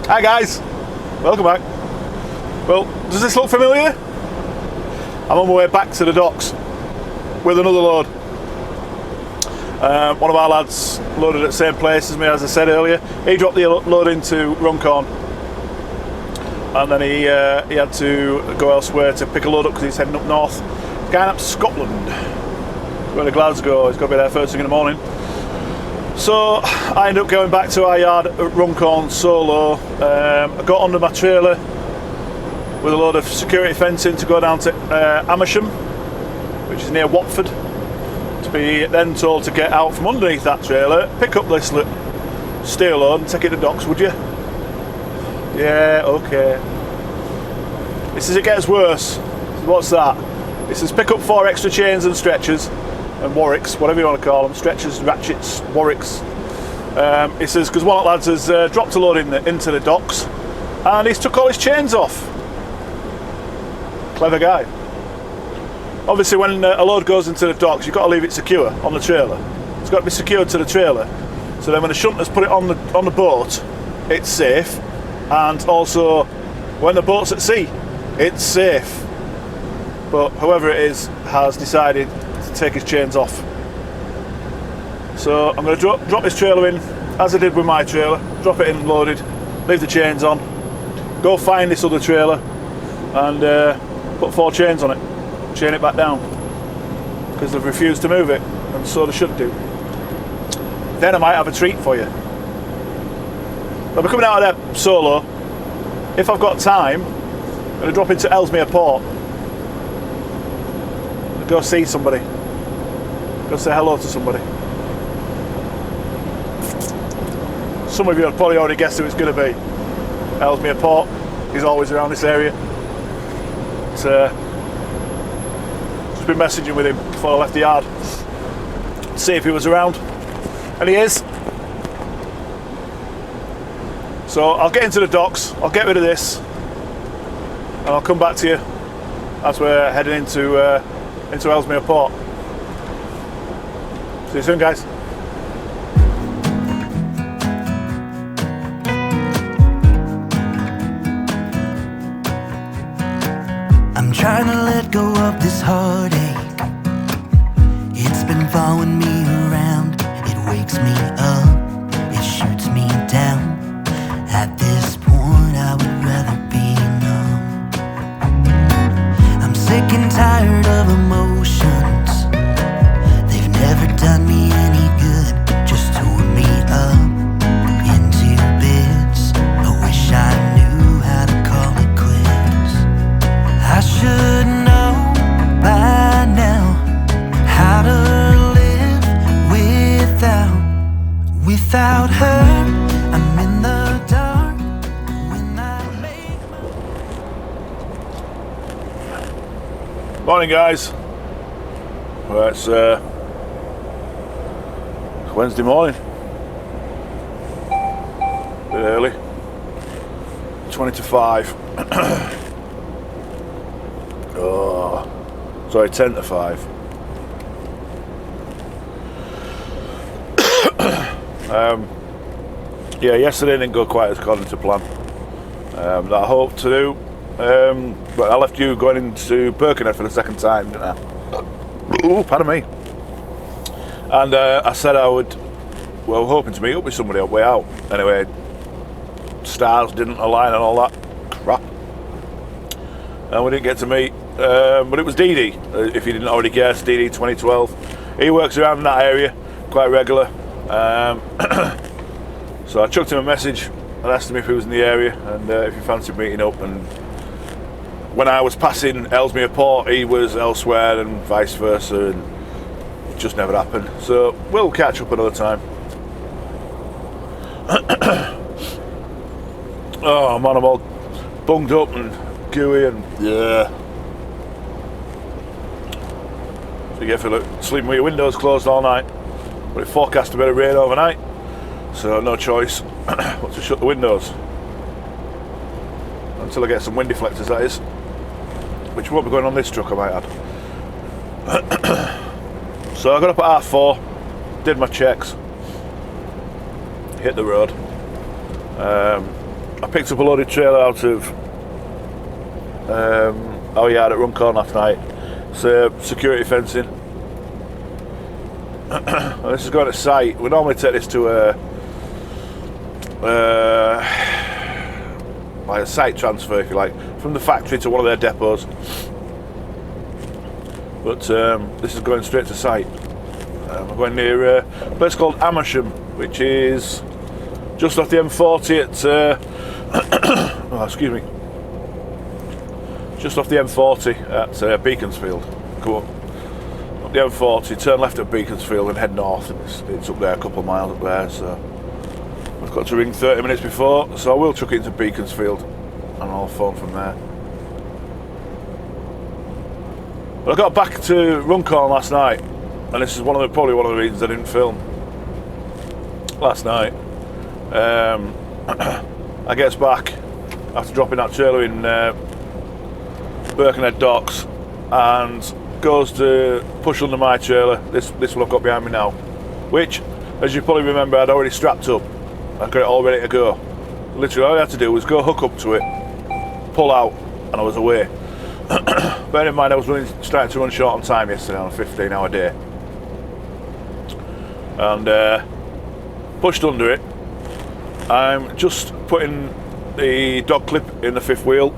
Hi guys, welcome back. Well, does this look familiar? I'm on my way back to the docks with another load. One of our lads loaded at the same place as me, as I said earlier. He dropped the load into Runcorn, and then he had to go elsewhere to pick a load up because he's heading up north. He's going up to Scotland, going to Glasgow. He's got to be there first thing in the morning. So I ended up going back to our yard at Runcorn solo. I got under my trailer with a load of security fencing to go down to Amersham, which is near Watford, to be then told to get out from underneath that trailer, pick up this steel load and take it to docks, would you? Yeah, okay. It says it gets worse. What's that? It says pick up 4 extra chains and stretchers and warwicks, whatever you want to call them, stretchers, ratchets, warwicks. It says because one of the lads has dropped a load into the docks and he's took all his chains off. Clever guy. Obviously when a load goes into the docks, you've got to leave it secure on the trailer. It's got to be secured to the trailer, so then when the shunter's put it on the boat, it's safe, and also when the boat's at sea, it's safe. But whoever it is has decided to take his chains off. So I'm going to drop this trailer in, as I did with my trailer, drop it in loaded, leave the chains on, go find this other trailer and put 4 chains on it, chain it back down, because they've refused to move it, and so they should do. Then I might have a treat for you. I'll be coming out of there solo. If I've got time, I'm going to drop into Ellesmere Port. Go see somebody. Go say hello to somebody. Some of you have probably already guessed who it's going to be. Ellesmere Port. He's always around this area. Just been messaging with him before I left the yard. See if he was around. And he is. So I'll get into the docks, I'll get rid of this, and I'll come back to you as we're heading into Ellesmere Port. See you soon, guys. I'm trying to let go of this heartache. It's been following me around. It wakes me up, it shoots me down. At this point I would rather be numb. I'm sick and tired of emotions. They've never done me any good, just tore me up into bits. I wish I knew how to call it quits. I should know by now how to live without her. I'm in the dark when I make Morning, guys. Well, it's Wednesday morning. A bit early. 20 to 5. Oh, sorry, 10 to 5. Yeah, yesterday didn't go quite as according to plan. That I hoped to do. But I left you going into Birkenhead for the second time, didn't I? Ooh, pardon me. And I said I would, well, hoping to meet up with somebody on the way out. Anyway, stars didn't align and all that crap. And we didn't get to meet. But it was Dee, if you didn't already guess, Dee 2012. He works around in that area quite regular. So I chucked him a message and asked him if he was in the area and if he fancied meeting up. And when I was passing Ellesmere Port, he was elsewhere and vice versa, and it just never happened. So we'll catch up another time. Oh man, I'm all bunged up and gooey and yeah. So you get for sleeping with your windows closed all night. But it forecast a bit of rain overnight, so no choice but to shut the windows. Until I get some wind deflectors, that is. Which won't be going on this truck, I might add. So I got up at 4:30, did my checks, hit the road. I picked up a loaded trailer out of our yard at Runcorn last night. It's security fencing. And this is going to site. We normally take this to like a site transfer, if you like, from the factory to one of their depots. But this is going straight to site. We're going near a place called Amersham, which is just off the M40 at oh, excuse me, just off the M40 at Beaconsfield. Come on. The M40, turn left at Beaconsfield and head north, and it's up there a couple of miles up there, so I've got to ring 30 minutes before, so I will chuck it into Beaconsfield and I'll phone from there. But I got back to Runcorn last night, and this is probably one of the reasons I didn't film last night. I gets back after dropping that trailer in Birkenhead docks and goes to push under my trailer, this one I've got behind me now, which, as you probably remember, I'd already strapped up. I got it all ready to go. Literally all I had to do was go hook up to it, pull out, and I was away. Bear in mind I was starting to run short on time yesterday on a 15-hour day. And pushed under it. I'm just putting the dog clip in the fifth wheel,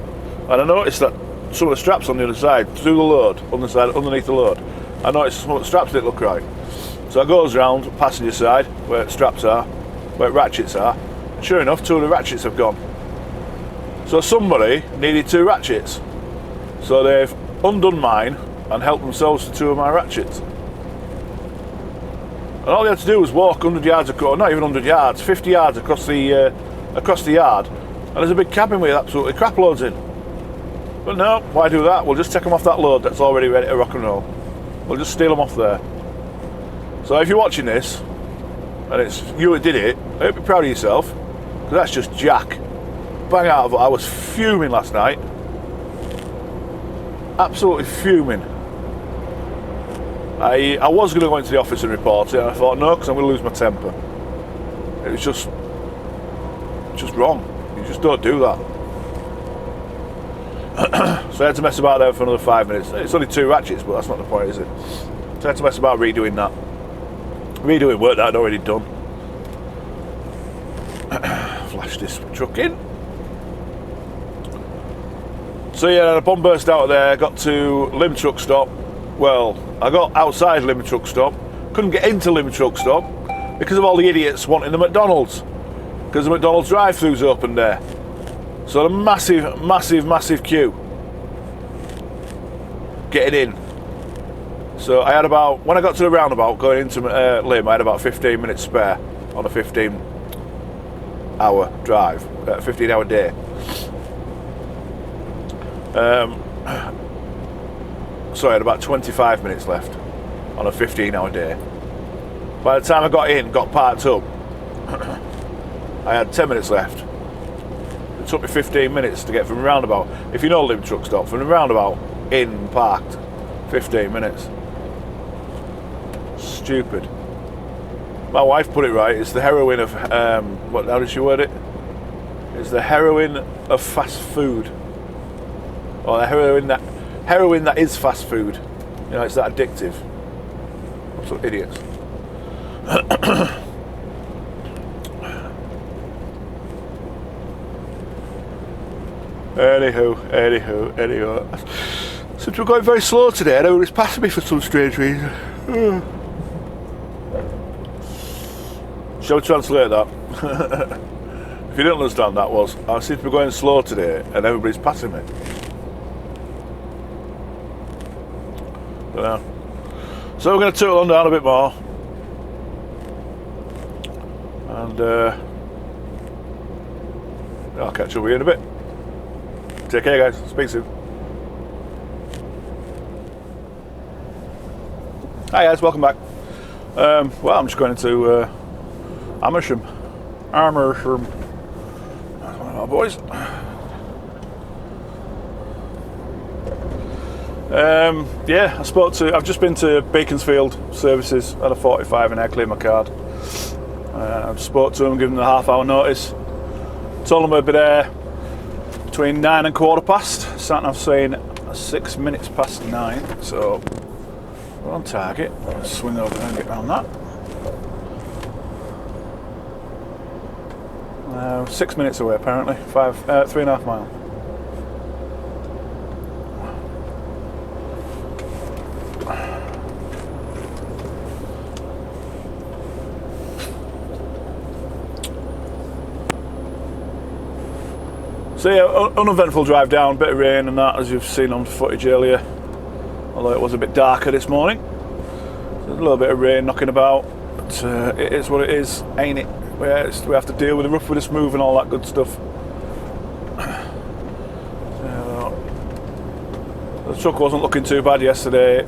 and I noticed that some of the straps on the other side, through the load, on the side, underneath the load, I noticed some of the straps didn't look right. So I goes round passenger side, where the straps are, where the ratchets are, Sure enough, 2 of the ratchets have gone. So somebody needed 2 ratchets. So they've undone mine and helped themselves to 2 of my ratchets. And all they had to do was walk 100 yards across, not even 100 yards, 50 yards across the yard, and there's a big cabin with absolutely crap loads in. But no, why do that? We'll just take them off that load that's already ready to rock and roll. We'll just steal them off there. So if you're watching this, and it's you that did it, I hope you're proud of yourself, because that's just jack. Bang out of it. I was fuming last night. Absolutely fuming. I was going to go into the office and report it, and I thought no, because I'm going to lose my temper. It was just wrong. You just don't do that. So I had to mess about there for another 5 minutes. It's only 2 ratchets, but that's not the point, is it? So I had to mess about redoing that. Redoing work that I'd already done. Flash this truck in. So yeah, a bomb burst out of there, got to Lim Truck Stop. Well, I got outside Lim Truck Stop, couldn't get into Lim Truck Stop because of all the idiots wanting the McDonald's, because the McDonald's drive-thru's open there. So a massive queue getting in. So I had about, when I got to the roundabout going into Lim, I had about 15 minutes spare on a 15-hour drive, 15-hour day. So I had about 25 minutes left on a 15-hour day. By the time I got in, got parked up, I had 10 minutes left. It took me 15 minutes to get from the roundabout. If you know Lim Truck Stop, from the roundabout in parked, 15 minutes. Stupid. My wife put it right. It's the heroin of how did she word it? It's the heroin of fast food, or the heroin that is fast food. You know, it's that addictive. Absolute idiots. Anywho. Since we're going very slow today, everybody's passing me for some strange reason. Shall we translate that? If you didn't understand that was, I seem to be going slow today and everybody's passing me. So we're going to tootle on down a bit more. And I'll catch up with you in a bit. Take care, guys. Speak soon. Hi guys, welcome back. Well, I'm just going into Amersham. That's one of our boys. Yeah, I've just been to Beaconsfield Services, had a 45 and I cleared my card. I spoke to them, given them a half-hour notice. Told them I'd be there between 9 and 9:15. Sat nav saying 6 minutes past 9, so we're on target. Let's swing over there and get around that. 6 minutes away apparently, 3.5 miles. So yeah, uneventful drive down, bit of rain and that, as you've seen on footage earlier, although it was a bit darker this morning. So a little bit of rain knocking about, but it is what it is, ain't it? We have to deal with the rough with the smooth and all that good stuff. The truck wasn't looking too bad yesterday. It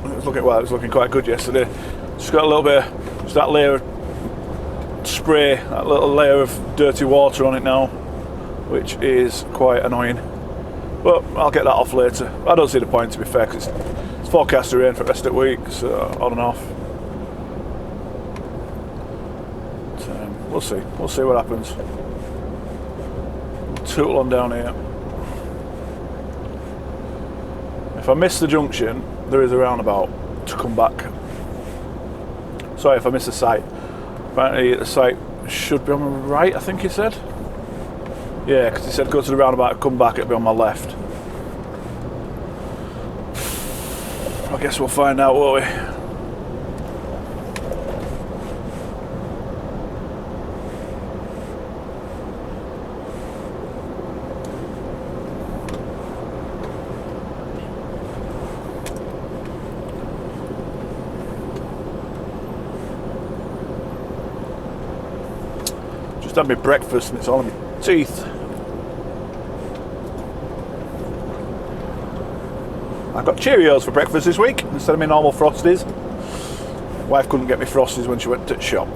was looking quite good yesterday. Just got a little bit, just that layer of spray, that little layer of dirty water on it now, which is quite annoying. But I'll get that off later. I don't see the point, to be fair, because it's forecast to rain for the rest of the week, so on and off. We'll see what happens. Tootle on down here. If I miss the junction, there is a roundabout to come back. Sorry if I miss the site. Apparently the site should be on my right, I think he said. Yeah, because he said go to the roundabout and come back, it'll be on my left. I guess we'll find out, won't we? Just had my breakfast and it's all in my teeth. I got Cheerios for breakfast this week instead of my normal Frosties. Wife couldn't get me Frosties when she went to the shop.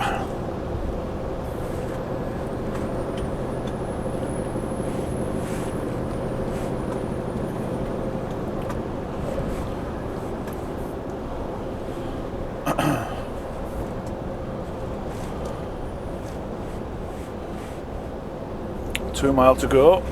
Two mile to go.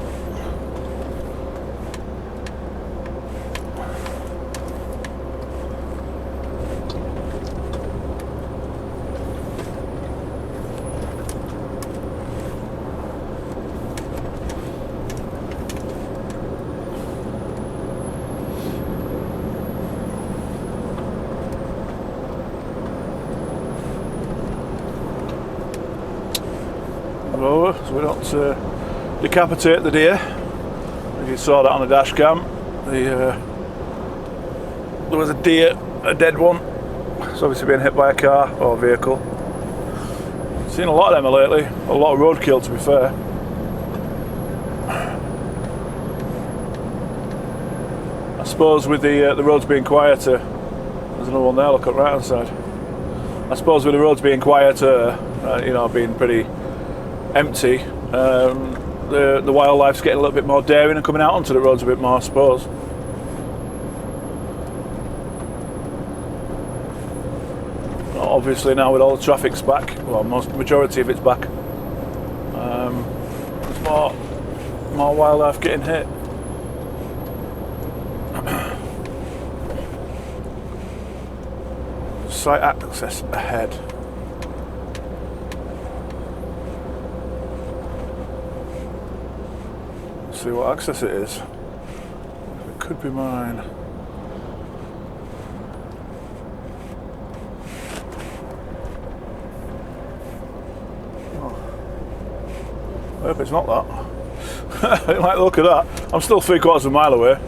So we don't decapitate the deer. As you saw that on the dash cam, there was a deer, a dead one. It's obviously been hit by a car or vehicle. Seen a lot of them lately. A lot of roadkill, to be fair. I suppose with the roads being quieter, there's another one there. Look at the right hand side. I suppose with the roads being quieter, you know, being pretty empty, the wildlife's getting a little bit more daring and coming out onto the roads a bit more, I suppose. Obviously now with all the traffic's back, well, majority of it's back, there's more wildlife getting hit. Site access ahead. See what access it is. It could be mine. Oh. I hope it's not that. I didn't like the look of that. I'm still 3/4 of a mile away.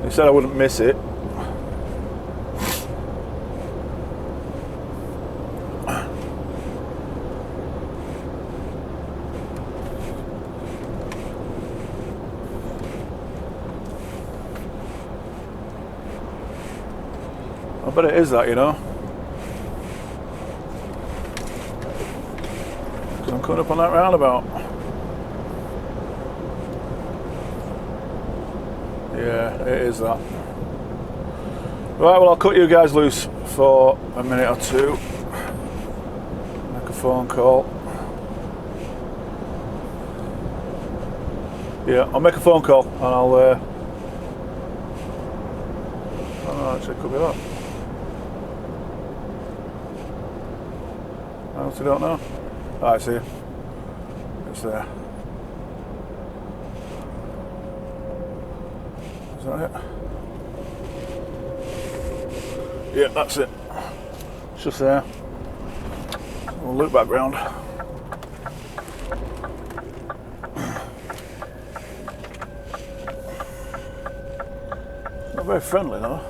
He said I wouldn't miss it. I bet it is that, you know. Because I'm coming up on that roundabout. Yeah, it is that. Right, well, I'll cut you guys loose for a minute or two. Make a phone call. Yeah, I'll make a phone call and I'll... oh no, actually, it could be that. I honestly don't know. I see. It's there. Is that it? Yeah, that's it. It's just there. We'll loop back round. Not very friendly though.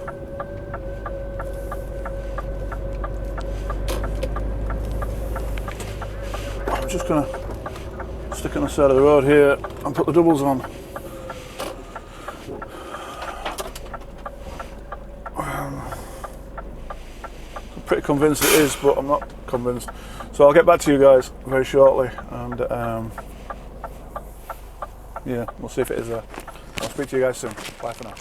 I'm just gonna stick on the side of the road here and put the doubles on. I'm pretty convinced it is, but I'm not convinced. So I'll get back to you guys very shortly, and yeah, we'll see if it is there. I'll speak to you guys soon. Bye for now.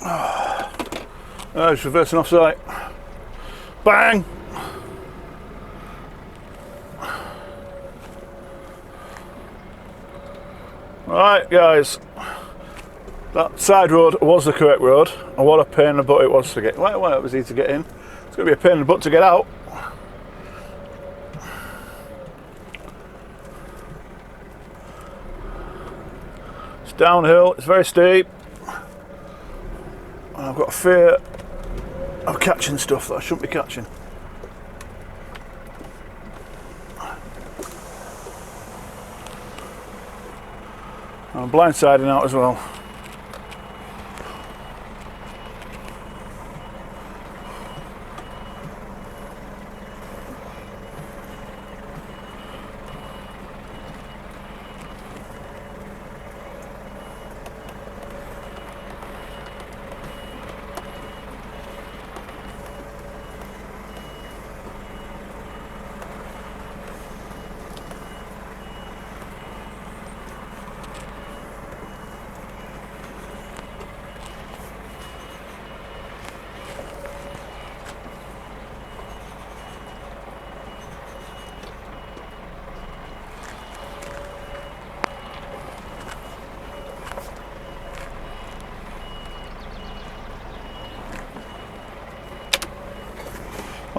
Just reversing off site. Bang! Right, guys, that side road was the correct road, and what a pain in the butt it was to get. Well, it was easy to get in. It's going to be a pain in the butt to get out. It's downhill, it's very steep, and I've got a fear of catching stuff that I shouldn't be catching. I'm blindsiding out as well.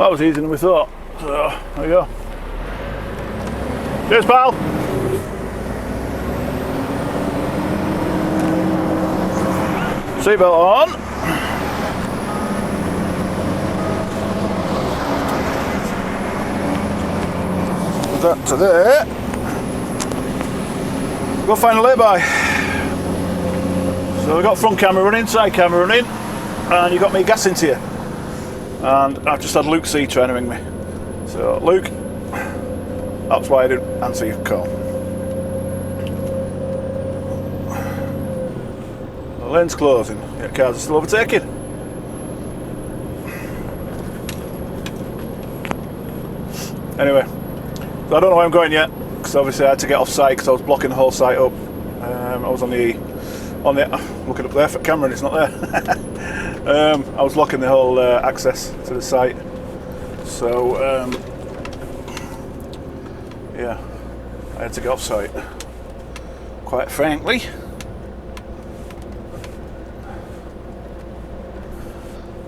Well, that was easier than we thought. So, there we go. Cheers, pal. Seatbelt on. Put that to there. Go find a lay-by. So we've got front camera running, side camera running, and you got me gas into you. And I've just had Luke C trying to ring me. So Luke, that's why I didn't answer your call. The lane's closing, yeah, cars are still overtaking. Anyway, so I don't know where I'm going yet, because obviously I had to get off site because I was blocking the whole site up. I was on the looking up there for camera and it's not there. I was blocking the whole access to the site. So yeah, I had to get off site. Quite frankly.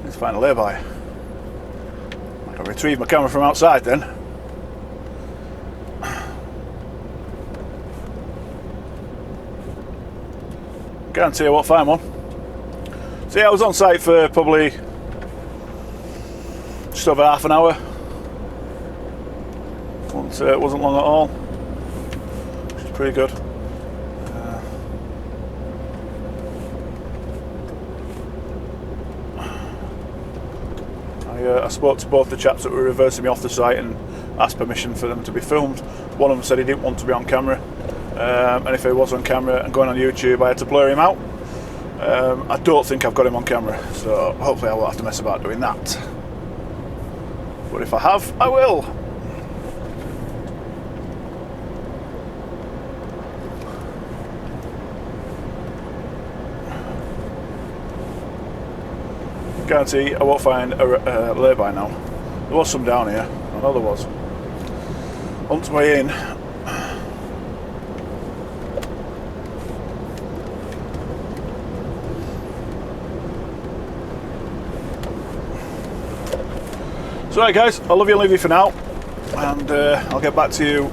Let's find a lay-by. I can retrieve my camera from outside then. Guarantee I won't find one. So yeah, I was on site for probably just over half an hour. It wasn't long at all, which is pretty good. I spoke to both the chaps that were reversing me off the site and asked permission for them to be filmed. One of them said he didn't want to be on camera, and if he was on camera and going on YouTube, I had to blur him out. I don't think I've got him on camera, so hopefully I won't have to mess about doing that. But if I have, I will. Guarantee I won't find a lay-by now. There was some down here, I know there was. On the way in. So right guys, I'll love you and leave you for now, and I'll get back to you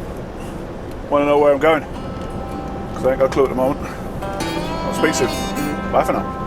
when I know where I'm going, because I ain't got a clue at the moment. I'll speak soon. Bye for now.